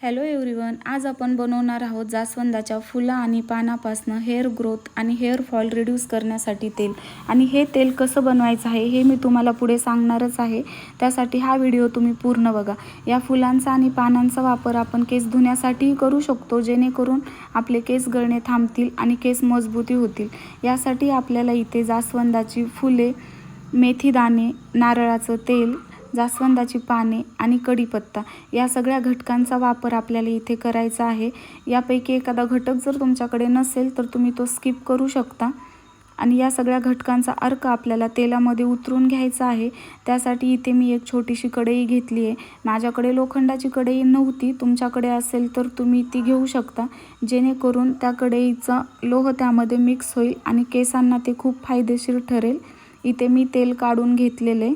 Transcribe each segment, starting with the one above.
Hello everyone, आज आपण बनवणार आहोत जास्वंदाच्या फुलं आणि पानापासून हेअर ग्रोथ आणि हेअर फॉल रिड्यूस करण्यासाठी तेल. आणि हे तेल कसं बनवायचं आहे हे मी तुम्हाला पुढे सांगणारच आहे. त्यासाठी हा व्हिडिओ तुम्ही पूर्ण बघा. या फुलांचा आणि पानांचा वापर आपण केस धुण्यासाठीही करू शकतो, जेणेकरून आपले केस गळणे थांबतील आणि केस मजबूती होतील. यासाठी आपल्याला इथे जास्वंदाची फुले, मेथी दाणे, नारळाचं तेल, जास्वंदाची पाने आणि कढीपत्ता या सगळ्या घटकांचा वापर आपल्याला इथे करायचा आहे. यापैकी एखादा घटक जर तुमच्याकडे नसेल तर तुम्ही तो स्किप करू शकता. आणि या सगळ्या घटकांचा अर्क आपल्याला तेलामध्ये उतरून घ्यायचा आहे. त्यासाठी इथे मी एक छोटीशी कढई घेतली आहे. माझ्याकडे लोखंडाची कढई नव्हती, तुमच्याकडे असेल तर तुम्ही ती घेऊ शकता, जेणेकरून त्या कढईचा लोह त्यामध्ये मिक्स होईल आणि केसांना ते खूप फायदेशीर ठरेल. इथे मी तेल काढून घेतलेले.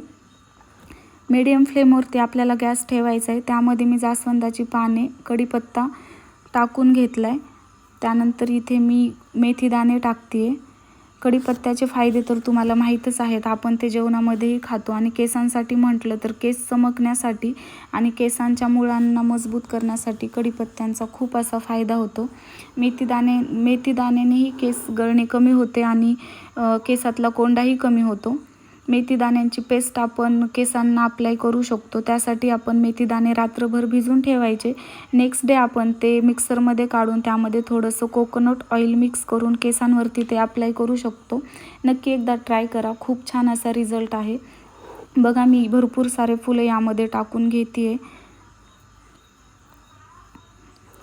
मीडियम फ्लेमवरती आपल्याला गॅस ठेवायचा आहे. त्यामध्ये मी जास्वंदाची पाने, कढीपत्ता टाकून घेतला आहे. त्यानंतर इथे मी मेथी दाणे टाकते आहे. कढीपत्त्याचे फायदे तर तुम्हाला माहीतच आहेत, आपण ते जेवणामध्येही खातो. आणि केसांसाठी म्हटलं तर केस चमकण्यासाठी आणि केसांच्या मुळांना मजबूत करण्यासाठी कढीपत्त्यांचा खूप असा फायदा होतो. मेथी दाण्यानेही केस गळणे कमी होते आणि केसातला कोंडाही कमी होतो. मेथी दाण्यांची पेस्ट आपण केसांना अप्लाय करू शकतो. त्यासाठी आपण मेथी दाणे रात्रभर भिजून ठेवायचे. नेक्स्ट डे आपण ते मिक्सरमध्ये काढून त्यामध्ये थोडंसं कोकोनट ऑइल मिक्स करून केसांवरती ते अप्लाय करू शकतो. नक्की एकदा ट्राय करा, खूप छान असा रिझल्ट आहे. बघा, मी भरपूर सारे फुलं यामध्ये टाकून घेते आहे.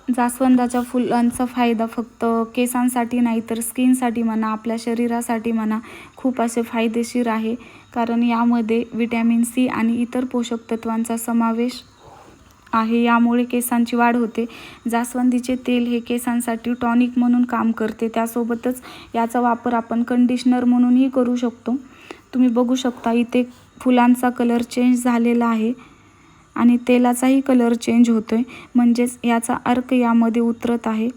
जास्वंदाच्या फुलांचा फायदा फक्त केसांसाठी नाही तर स्किनसाठी म्हणा, आपल्या शरीरासाठी म्हणा, खूप असे फायदेशीर आहे. कारण यामध्ये व्हिटॅमिन सी आणि इतर पोषक तत्वांचा समावेश आहे. यामुळे केसांची वाढ होते. जास्वंदीचे तेल हे केसांसाठी टॉनिक म्हणून काम करते. त्यासोबतच याचा वापर आपण कंडिशनर म्हणूनही करू शकतो. तुम्ही बघू शकता इथे फुलांचा कलर चेंज झालेला आहे आणि तेलाचाही कलर चेंज होतोय, म्हणजेच याचा अर्क यामध्ये उतरत आहे.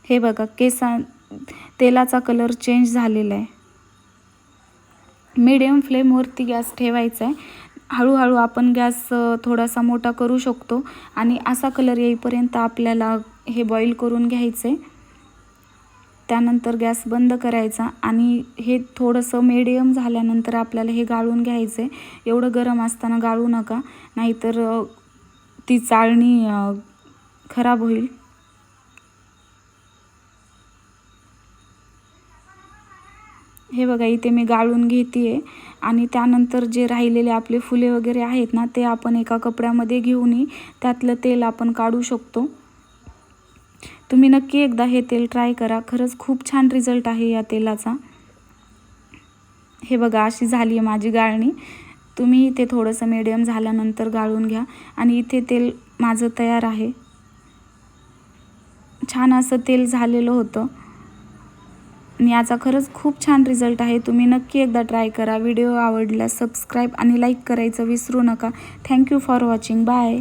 हे बघा, तेलाचा कलर चेंज झालेला आहे. मीडियम फ्लेमवरती गॅस ठेवायचा आहे. हळूहळू आपण गॅस थोडासा मोठा करू शकतो आणि असा कलर येईपर्यंत आपल्याला हे बॉईल करून घ्यायचं आहे. त्यानंतर गॅस बंद करायचा आणि हे थोडंसं मीडियम झाल्यानंतर आपल्याला हे गाळून घ्यायचं आहे. एवढं गरम असताना गाळू नका, नाहीतर ती चाळणी खराब होईल. हे बघा, इथे मी गाळून घेते आहे. आणि त्यानंतर जे राहिलेले आपले फुले वगैरे आहेत ना, ते आपण एका कपड्यामध्ये घेऊन त्यातलं तेल आपण काढू शकतो. तुम्ही नक्की एकदा हे तेल ट्राय करा, खरंच खूप छान रिझल्ट आहे या तेलाचा. हे बघा, अशी झाली आहे माझी गाळणी. तुम्ही ते थोडंसं मीडियम झाल्यानंतर गाळून घ्या. आणि इथे तेल माझं तयार आहे. छान असं तेल झालेलं होतं आणि याचा खरंच खूप छान रिझल्ट आहे. तुम्ही नक्की एकदा ट्राय करा. व्हिडिओ आवडल्यास सबस्क्राईब आणि लाईक करायचं विसरू नका. Thank you for watching. बाय.